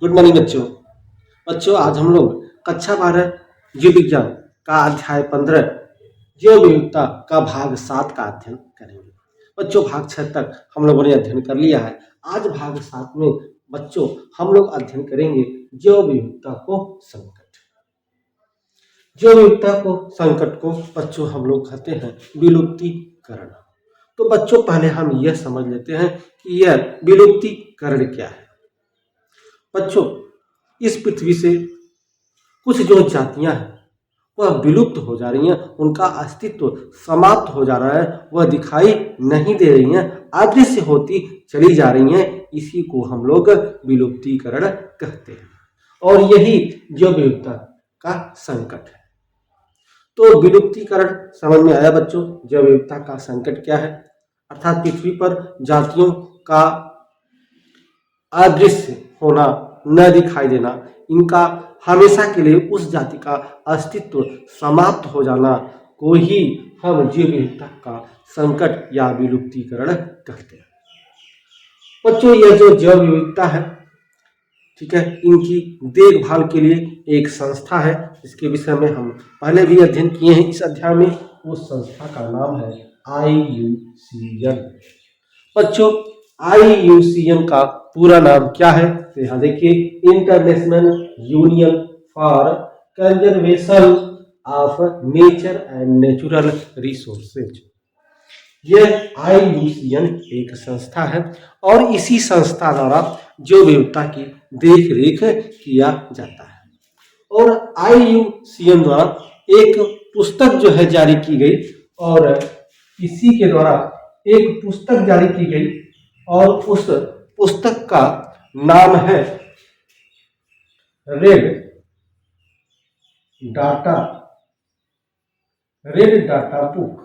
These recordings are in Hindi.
गुड मॉर्निंग बच्चों। बच्चों आज हम लोग कक्षा 12 जीव विज्ञान का अध्याय 15 जीव विविधता का भाग 7 का अध्ययन करेंगे। बच्चों भाग 6 तक हम लोगों ने अध्ययन कर लिया है। आज भाग 7 में बच्चों हम लोग अध्ययन करेंगे जीव विविधता को संकट। जीव विविधता को संकट को बच्चों हम लोग कहते हैं विलुप्तीकरण। तो बच्चों पहले हम यह समझ लेते हैं कि यह विलुप्तीकरण क्या है। बच्चों इस पृथ्वी से कुछ जो जातियां हैं वह विलुप्त हो जा रही हैं, उनका अस्तित्व समाप्त हो जा रहा है, वह दिखाई नहीं दे रही हैं, अदृश्य होती चली जा रही हैं। इसी को हम लोग विलुप्तीकरण कहते हैं और यही जैव विविधता का संकट है। तो विलुप्तीकरण समझ में आया बच्चों, जैव विविधता का संकट क्या है? अर्थात पृथ्वी पर जातियों का अदृश्य होना, न दिखाई देना, इनका हमेशा के लिए उस जाति का अस्तित्व समाप्त हो जाना को ही हम जीव विविधता का संकट या विलुप्तीकरण कहते हैं। बच्चों यह जो जैव विविधता है, ठीक है, इनकी देखभाल के लिए एक संस्था है, इसके विषय में हम पहले भी अध्ययन किए हैं इस अध्याय में। उस संस्था का नाम है IUCN। बच्चों IUCN का पूरा नाम क्या है? तो यहाँ देखिए, international union for conservation of nature and natural resources. यह IUCN एक संस्था है और इसी संस्था द्वारा जैव विविधता की देख रेख किया जाता है। और IUCN द्वारा एक पुस्तक जो है जारी की गई और इसी के द्वारा एक पुस्तक जारी की गई और उस पुस्तक का नाम है red data book.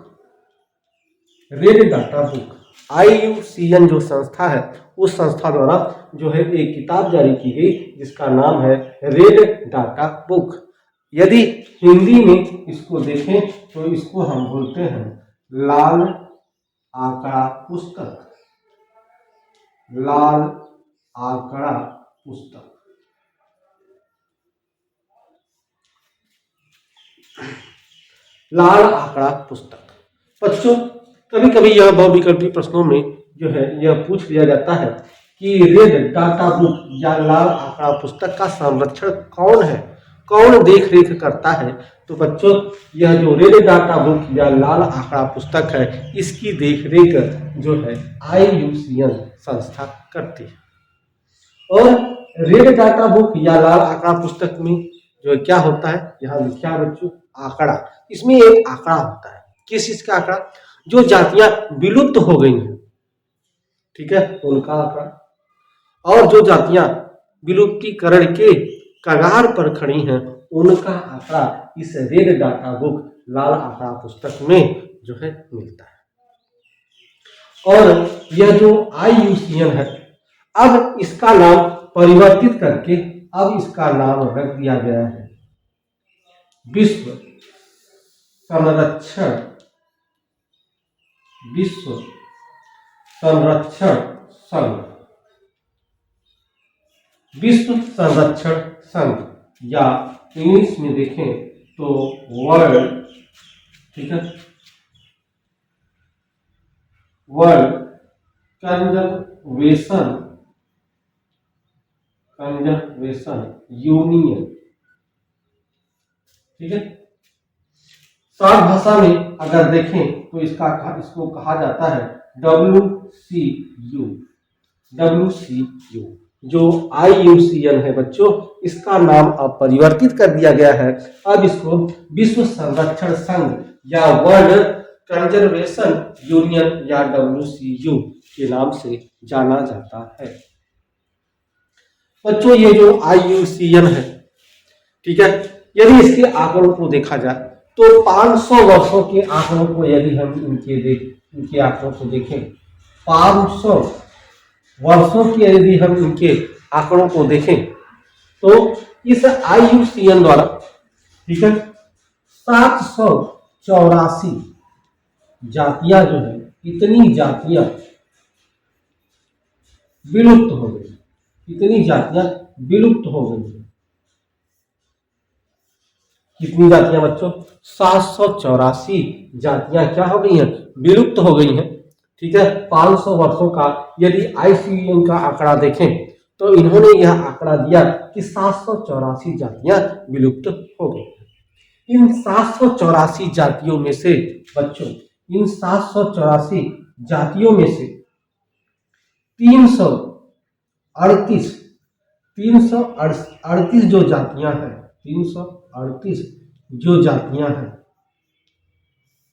Red data book IUCN जो संस्था है, उस संस्था द्वारा जो है एक किताब जारी की गई जिसका नाम है रेड डाटा बुक। यदि हिंदी में इसको देखें तो इसको हम बोलते हैं लाल आंकड़ा पुस्तक। लाल आंकड़ा पुस्तक। लाल आंकड़ा पुस्तक। बच्चों कभी कभी यह बहुविकल्पी प्रश्नों में जो है यह पूछ लिया जाता है कि रेड डाटा बुक या लाल आंकड़ा पुस्तक का संरक्षण कौन है, कौन देख रेख करता है? तो बच्चों यह जो रेड डाटा बुक या लाल आंकड़ा पुस्तक है, इसकी देख रेख जो है IUCN संस्था करती है। और रेड डाटा बुक या लाल आंकड़ा पुस्तक में जो क्या होता है, यहाँ लिखा बच्चों आंकड़ा। इसमें एक आंकड़ा होता है, किस चीज का आंकड़ा? जो जातियां विलुप्त हो गई हैं, ठीक है, उनका आंकड़ा। और जो जातियां विलुप्तीकरण के कगार पर खड़ी हैं, उनका आंकड़ा इस रेड डाटा बुक लाल आंकड़ा पुस्तक में जो है मिलता है। और यह जो IUCN है, अब इसका नाम परिवर्तित करके अब इसका नाम रख दिया गया है विश्व संरक्षण संघ। विश्व संरक्षण संघ या इंग्लिश में देखें तो वर्ल्ड, ठीक है, वर्ल्ड कंजर्वेशन यूनियन, ठीक है। शॉर्ट भाषा में अगर देखें तो इसको कहा जाता है WCU। जो IUCN है बच्चों, इसका नाम अब परिवर्तित कर दिया गया है। अब इसको विश्व संरक्षण संघ या वर्ल्ड कंजर्वेशन यूनियन या WCU के नाम से जाना जाता है। बच्चों ये जो IUCN है, ठीक है, यदि इसके आंकड़ों को देखा जाए तो 500 वर्षों के आंकड़ों को यदि हम इनके आंकड़ों को देखें, 500 वर्षों के यदि हम इनके आंकड़ों को देखें तो इस IUCN द्वारा, ठीक है, 784 जातियां जो है, इतनी जातियां विलुप्त हो गई, इतनी जातियां विलुप्त हो गई है। कितनी जातियां बच्चों? 784 जातियां क्या हो गई हैं? विलुप्त हो गई हैं। ठीक है, 500 वर्षों का यदि आईसीएम का आंकड़ा देखें तो इन्होंने यह आंकड़ा दिया कि 784 जातियां विलुप्त हो गई। इन 784 जातियों में से बच्चों, इन 784 जातियों में से 338 338 जो जातियां हैं, 338 जो जातियां हैं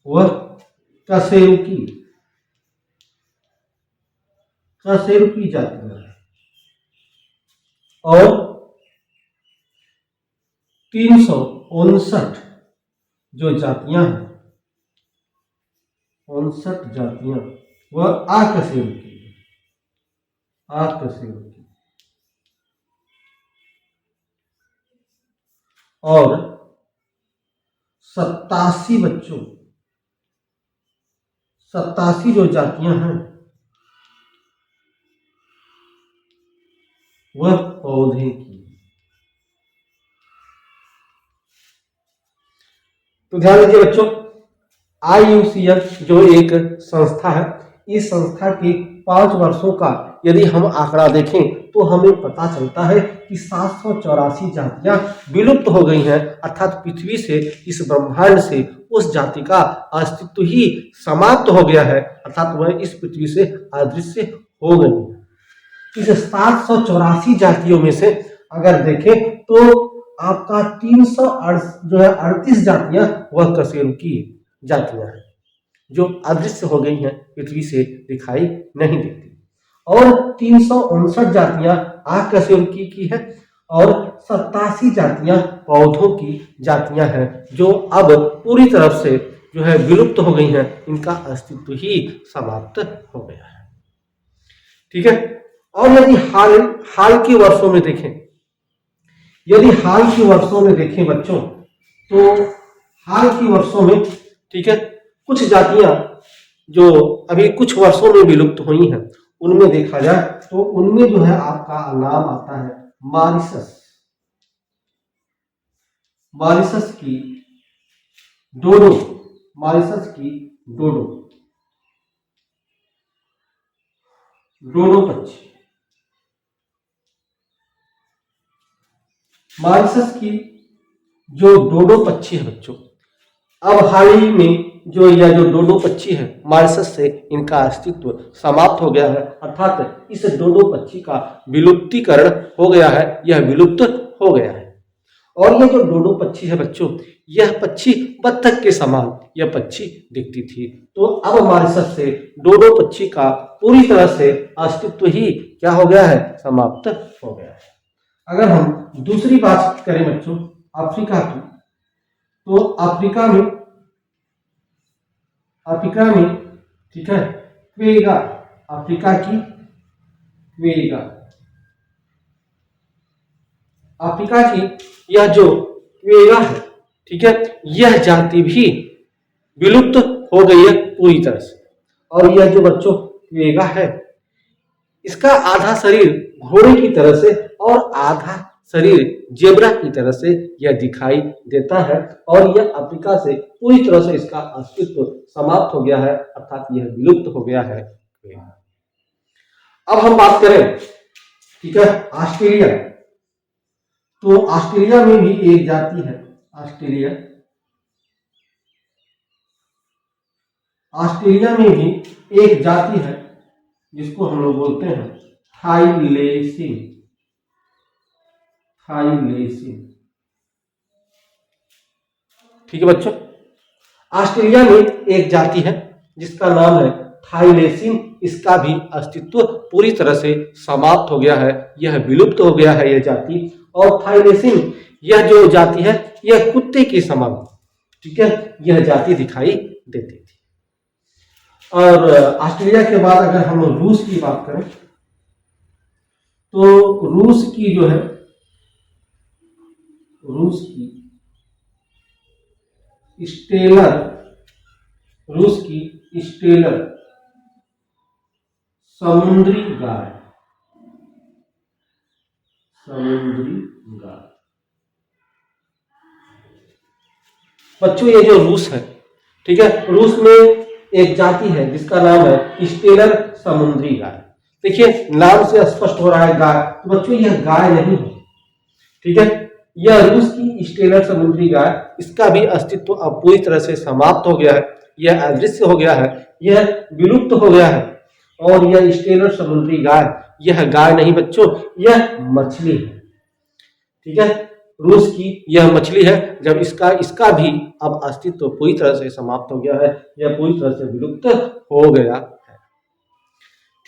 वह कशेरुकी जातियां हैं। और 359 जो जातियां हैं, 59 जातियां वह आकशेरुकी है। और 87 बच्चों, 87 जो जातियां हैं वह पौधे की। तो ध्यान दीजिए बच्चों, IUCN जो एक संस्था है, इस संस्था के 5 वर्षों का यदि हम आंकड़ा देखें तो हमें पता चलता है कि 784 जातियां विलुप्त हो गई हैं, अर्थात पृथ्वी से, इस ब्रह्मांड से उस जाति का अस्तित्व ही समाप्त हो गया है, अर्थात वह इस पृथ्वी से अदृश्य हो गई है। इस 784 जातियों में से अगर देखें तो आपका 338 जातियां वह कशेरुकी जातियां हैं जो अदृश्य हो गई हैं, पृथ्वी से दिखाई नहीं देती। और 359 जातियां आकशेरुकी की है और 87 जातियां पौधों की जातियां हैं जो अब पूरी तरह से जो है विलुप्त हो गई हैं, इनका अस्तित्व ही समाप्त हो गया है। ठीक है, और यदि हाल के वर्षों में देखें, बच्चों, तो हाल के वर्षों में, ठीक है, कुछ जातियां जो अभी कुछ वर्षों में विलुप्त हुई हैं, उनमें देखा जाए तो उनमें जो है आपका नाम आता है मॉरिशस की डोडो, डोडो पक्षी, मॉरिशस की जो डोडो पक्षी है बच्चों, अब हाल ही में जो यह जो डोडो पक्षी है, मॉरिशस से इनका अस्तित्व समाप्त हो गया है, अर्थात इस डोडो पक्षी का विलुप्तीकरण हो गया है, यह विलुप्त हो गया है। और यह जो डोडो पक्षी है बच्चों, यह पक्षी बत्तख के समान यह पक्षी दिखती थी, तो अब मॉरिशस से डोडो पक्षी का पूरी तरह से अस्तित्व ही क्या हो गया है? समाप्त हो गया है। अगर हम दूसरी बात करें बच्चों अफ्रीका की, तो अफ्रीका में ठीक है, क्वेगा, अफ्रीका की क्वेगा, अफ्रीका की यह जो क्वेगा है, ठीक है, यह जाति भी विलुप्त हो गई है पूरी तरह से। और यह जो बच्चों क्वेगा है, इसका आधा शरीर घोड़े की तरह से और आधा शरीर जेब्रा की तरह से यह दिखाई देता है, और यह अफ्रीका से पूरी तरह से इसका अस्तित्व समाप्त हो गया है, अर्थात यह विलुप्त हो गया है। अब हम बात करें, ठीक है, ऑस्ट्रेलिया, तो ऑस्ट्रेलिया में भी एक जाति है, ऑस्ट्रेलिया में भी एक जाति है जिसको हम लोग बोलते हैं थाईलेसिन। ठीक है बच्चों, ऑस्ट्रेलिया में एक जाति है जिसका नाम है थाईलेसिन, इसका भी अस्तित्व पूरी तरह से समाप्त हो गया है, यह विलुप्त हो गया है यह जाति। और थाईलेसिन यह जो जाति है, यह कुत्ते के समान, ठीक है, यह जाति दिखाई देती थी। और ऑस्ट्रेलिया के बाद अगर हम रूस की बात करें, तो रूस की स्टेलर समुद्री गाय, समुद्री गाय। बच्चों ये जो रूस है, ठीक है, रूस में एक जाति है जिसका नाम है स्टेलर समुद्री गाय। देखिए नाम से स्पष्ट हो रहा है गाय, तो बच्चों यह गाय नहीं है, ठीक है, यह रूस की स्टेलर समुद्री गाय, इसका भी अस्तित्व अब पूरी तरह से समाप्त हो गया है, यह अदृश्य हो गया है, यह विलुप्त हो गया है। और यह स्टेलर समुद्री गाय, यह गाय नहीं बच्चों, यह मछली है, ठीक है, रूस की यह मछली है। जब इसका भी अब अस्तित्व पूरी तरह से समाप्त हो गया है, यह पूरी तरह से विलुप्त हो गया है,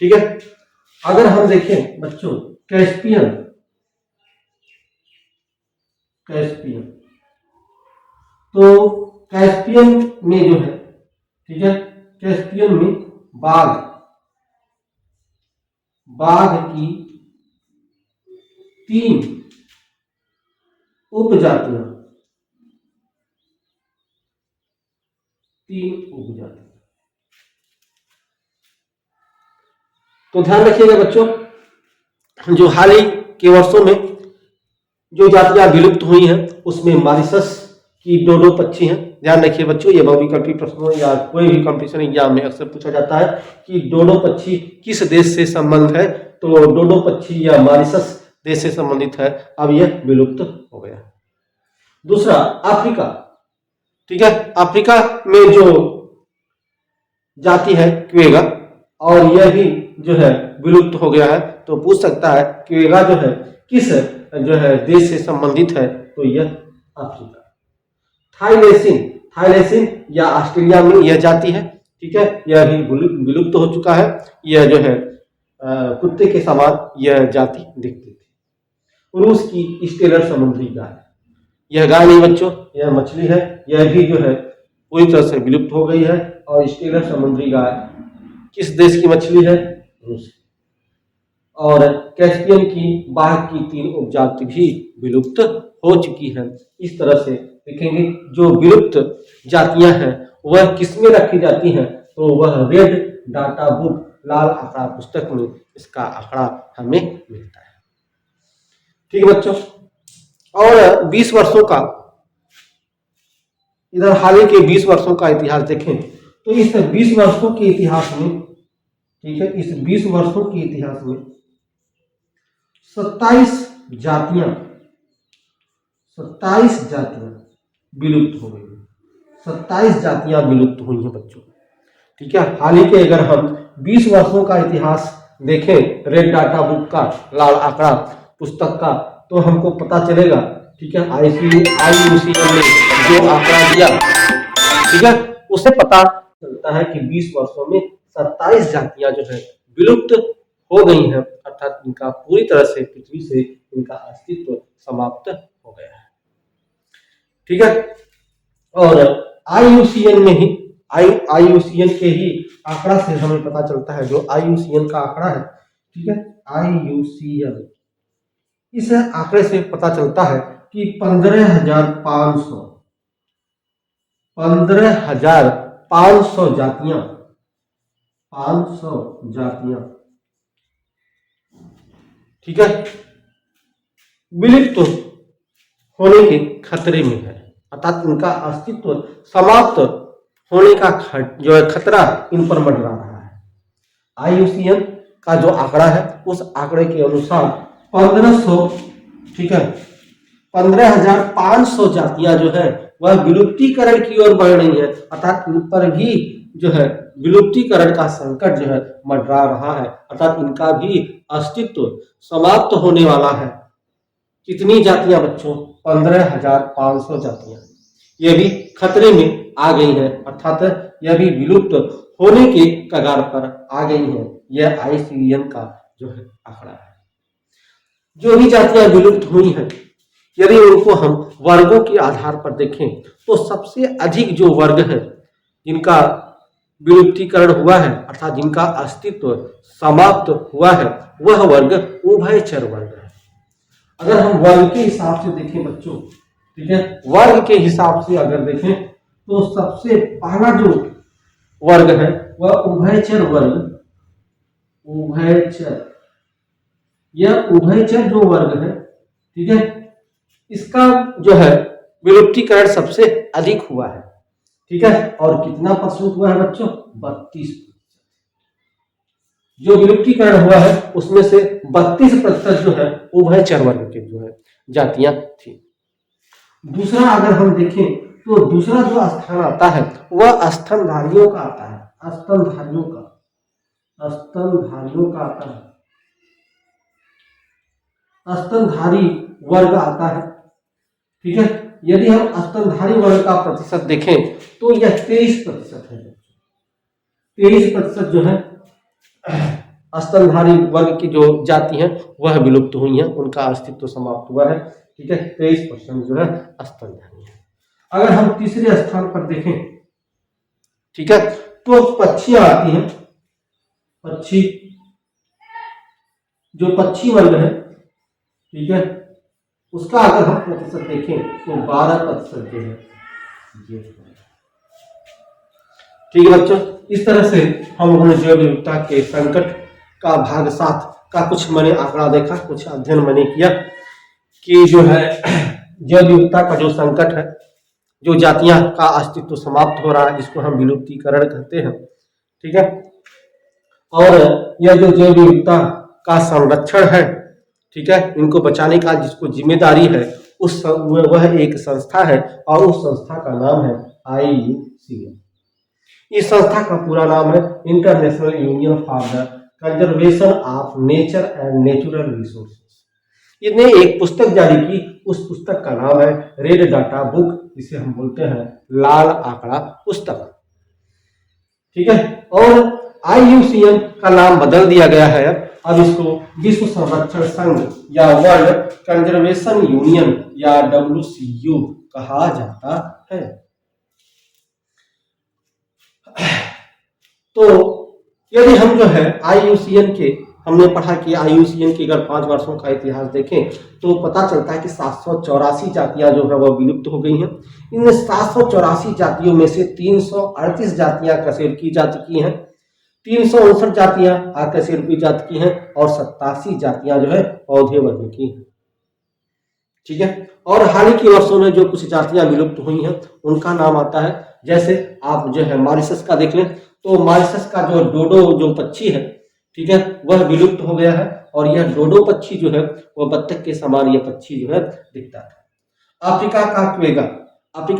ठीक है। अगर हम देखें बच्चों कैस्पियन, कैस्पियन, तो कैस्पियन में जो है, ठीक है, कैस्पियन में बाघ की 3 उपजातियां, 3 उपजातियां। तो ध्यान रखिएगा बच्चों, जो हाल ही के वर्षों में जो जातियां विलुप्त हुई हैं उसमें मॉरिशस की डोडो पक्षी हैं। ध्यान रखिए बच्चों, ये बहुविकल्पी प्रश्नों या कोई भी कंपटीशन एग्जाम में अक्सर पूछा जाता है कि डोडो पक्षी किस देश से संबंध है, तो डोडो पक्षी या मॉरिशस देश से संबंधित है, अब यह विलुप्त हो गया। दूसरा अफ्रीका, ठीक है, अफ्रीका में जो जाति है क्वेगा, और यह भी जो है विलुप्त हो गया है। तो पूछ सकता है क्वेगा जो है किस जो है देश से संबंधित है, तो यह अफ्रीका। थाईलेसिन या ऑस्ट्रेलिया में यह जाति है, ठीक है, यह भी विलुप्त हो चुका है। यह जो है कुत्ते के समान यह जाति दिखती थी। रूस की स्टेलर समुद्री गाय, यह गाय नहीं बच्चों, यह मछली है, यह भी जो है पूरी तरह से विलुप्त हो गई है। और स्टेलर समुद्री गाय किस देश की मछली है, रूस। और कैस्पियन की बाघ की 3 उपजाति भी विलुप्त हो चुकी है। इस तरह से देखेंगे जो विलुप्त जातियां हैं वह किसमें रखी जाती हैं, तो वह रेड डाटा बुक, लाल आंकड़ा पुस्तक में इसका आंकड़ा हमें मिलता है, ठीक है बच्चों। और 20 वर्षों का, इधर हाल ही के 20 वर्षों का इतिहास देखें तो इस 20 वर्षों के इतिहास में, ठीक है, इस 20 वर्षों के इतिहास में 27 जातियां विलुप्त हो गई। 27 जातियां विलुप्त हुई हैं बच्चों, ठीक है। हाल ही के अगर हम 20 वर्षों का इतिहास देखें, रेड डाटा बुक का, लाल आंकड़ा पुस्तक का, तो हमको पता चलेगा, ठीक है, IUCN ने जो आंकड़ा दिया, ठीक है, उससे पता चलता है कि 20 वर्षों में 27 जातियां जो है विलुप्त हो गई हैं, अर्थात इनका पूरी तरह से पृथ्वी से इनका अस्तित्व समाप्त हो गया है, ठीक है। और IUCN में ही IUCN के ही आंकड़ा से हमें पता चलता है, जो IUCN का आंकड़ा है, ठीक है, IUCN, इस आंकड़े से पता चलता है कि 15,500 जातियां, 500 जातियां, ठीक है, विलुप्त होने के खतरे में है, अर्थात इनका अस्तित्व समाप्त होने का जो है खतरा इन पर मंडरा रहा है। IUCN का जो आंकड़ा है उस आंकड़े के अनुसार 1500, ठीक है, 15,500 जातियां जो है वह विलुप्तीकरण की ओर बढ़ रही है, अर्थात इन पर भी जो है विलुप्तीकरण का संकट जो है मंडरा रहा है, अर्थात इनका भी अस्तित्व समाप्त होने वाला है। कितनी जातियां बच्चों, 15,500 जातियां, यह भी खतरे में आ गई हैं, अर्थात यह भी विलुप्त होने के कगार पर आ गई हैं। यह IUCN का जो है आंकड़ा है। जो भी जातियां विलुप्त हुई हैं, यदि उनको हम वर्गों के आधार पर देखें तो सबसे अधिक जो वर्ग है जिनका विलुप्तीकरण हुआ है, अर्थात जिनका अस्तित्व समाप्त हुआ है, वह वर्ग उभयचर वर्ग है। अगर हम वर्ग के हिसाब से देखें बच्चों, ठीक है, वर्ग के हिसाब से अगर देखें तो सबसे पहला जो वर्ग है वह उभयचर वर्ग, उभयचर, यह उभयचर जो वर्ग है ठीक है, इसका जो है विलुप्तीकरण सबसे अधिक हुआ है। ठीक है, और कितना % हुआ है बच्चों? 32%। जो विलुप्तीकरण हुआ है उसमें से 32% जो है उभयचर वर्ग के जो है जातियां थी। दूसरा अगर हम देखें तो दूसरा जो स्थान आता है वह स्तनधारियों का आता है। स्तनधारियों का आता है। स्तनधारी वर्ग आता है। ठीक है, यदि हम स्तनधारी वर्ग का प्रतिशत देखें तो यह 23% है। 23% जो है स्तनधारी वर्ग की जो जाति हैं वह विलुप्त हुई हैं, उनका अस्तित्व समाप्त हुआ है। ठीक है, 23% जो है स्तनधारी है। अगर हम तीसरे स्थान पर देखें, ठीक है, तो पक्षियां आती हैं। पक्षी, जो पक्षी वर्ग है, ठीक है, उसका अगर हम प्रतिशत देखें तो 12% जो है। ठीक है बच्चों, इस तरह से हम लोगों ने जैव विविधता के संकट का भाग 7 का कुछ मैंने आंकड़ा देखा, कुछ अध्ययन मैंने किया कि जो है जैव विविधता का जो संकट है, जो जातियां का अस्तित्व समाप्त हो रहा है, जिसको हम विलुप्तीकरण कहते हैं। ठीक है, और यह जो जैव विविधता का संरक्षण है, ठीक है, इनको बचाने का जिसको जिम्मेदारी है वह एक संस्था है और उस संस्था का नाम है IUCN। इस संस्था का पूरा नाम है international union for the conservation of nature and natural resources. इसने एक पुस्तक जारी की, उस पुस्तक का नाम है रेड डाटा बुक, जिसे हम बोलते हैं लाल आंकड़ा पुस्तक। ठीक है, और IUCN का नाम बदल दिया गया है, अब इसको विश्व संरक्षण संघ या वर्ल्ड कंजर्वेशन यूनियन या WCU कहा जाता है। तो यदि हम जो है IUCN के, हमने पढ़ा कि IUCN के अगर 5 वर्षों का इतिहास देखें तो पता चलता है कि 784 जातियां जो है वह विलुप्त हो गई हैं। इन 784 जातियों में से 338 जातियां कशेरुकी जाति की हैं, 359 जातियां अकशेरुकी जाति की हैं और 87 जातियां जो है पौधे वर्ग की हैं। ठीक है, और हाल ही के वर्षों में जो कुछ जातियां विलुप्त हुई हैं उनका नाम आता है, जैसे आप जो है मॉरिशस का देख लें तो मॉरिशस का जो डोडो जो पक्षी है, ठीक है, वह विलुप्त हो गया है और यह डोडो पक्षी जो है वह बत्तख के समान यह पक्षी जो है दिखता था। अफ्रीका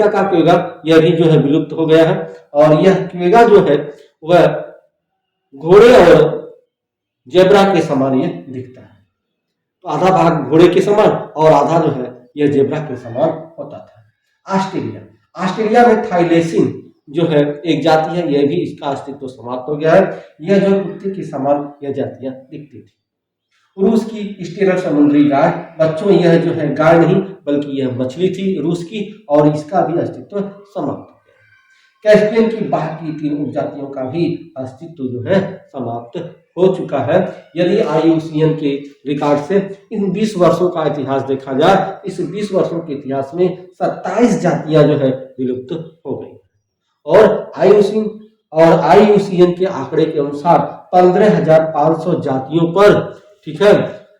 का क्वेगा यह भी जो है विलुप्त हो गया है और यह क्वेगा जो है वह घोड़े और जेब्रा के समान यह दिखता है। तो आधा भाग घोड़े के समान और आधा जो है यह जेब्रा के समान होता था। ऑस्ट्रेलिया में थाईलेसिन जो है एक जाति है, यह भी इसका अस्तित्व समाप्त हो गया है। यह जो कुत्ते के समान यह जातियां दिखती थी। रूस की स्टेरल समुद्री गाय, बच्चों यह जो है गाय नहीं बल्कि यह मछली थी रूस की, और इसका भी अस्तित्व समाप्त हो गया। कैस्पियन की बाकी 3 उपजातियों का भी अस्तित्व जो है समाप्त हो चुका है। यदि IUCN के रिकॉर्ड से इन 20 वर्षों का इतिहास देखा जाए, इस 20 वर्षों के इतिहास में 27 जातियां जो है विलुप्त हो गई और IUCN के आंकड़े के अनुसार 15,500 जातियों पर, ठीक है,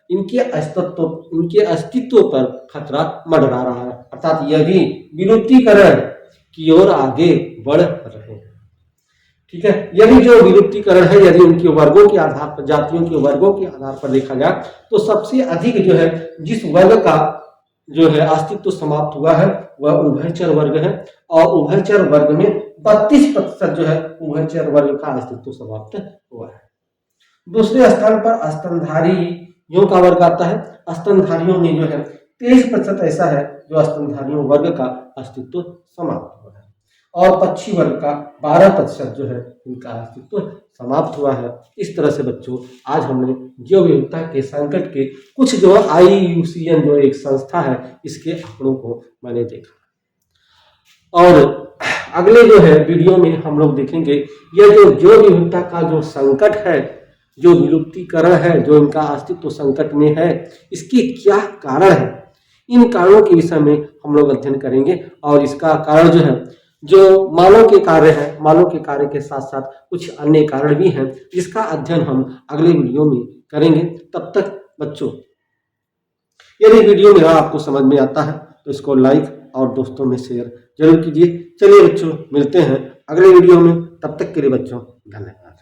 इनके अस्तित्व पर खतरा मंडरा रहा है, अर्थात यह भी विलुप्तीकरण की ओर आगे बढ़ रहे हैं। ठीक है, यदि जो विलुप्तीकरण है, यदि उनके वर्गों के आधार पर, जातियों के वर्गों के आधार पर देखा जाए तो सबसे अधिक जो है जिस वर्ग का जो है अस्तित्व समाप्त हुआ है वह उभयचर वर्ग है और उभयचर वर्ग में 32% जो है उभयचर वर्ग का अस्तित्व समाप्त हुआ है। दूसरे स्थान पर स्तनधारियों का वर्ग आता है। स्तनधारियों में जो है 23% ऐसा है जो स्तनधारियों वर्ग का अस्तित्व समाप्त हुआ है और पक्षी वर्ग का 12% जो है इनका अस्तित्व समाप्त हुआ है। इस तरह से बच्चों आज हमने जैव विविधता के संकट के कुछ जो IUCN जो एक संस्था है इसके आंकड़ों को मैंने देखा और अगले जो है वीडियो में हम लोग देखेंगे यह जो जैव विविधता का जो संकट है, जो विलुप्तीकरण है, जो इनका अस्तित्व संकट में है, इसके क्या कारण है। इन कारणों के विषय में हम लोग अध्ययन करेंगे और इसका कारण जो है जो मानव के कार्य है, मानव के कार्य के साथ साथ कुछ अन्य कारण भी हैं जिसका अध्ययन हम अगले वीडियो में करेंगे। तब तक बच्चों यदि वीडियो मेरा आपको समझ में आता है तो इसको लाइक और दोस्तों में शेयर जरूर कीजिए। चलिए बच्चों, मिलते हैं अगले वीडियो में, तब तक के लिए बच्चों धन्यवाद।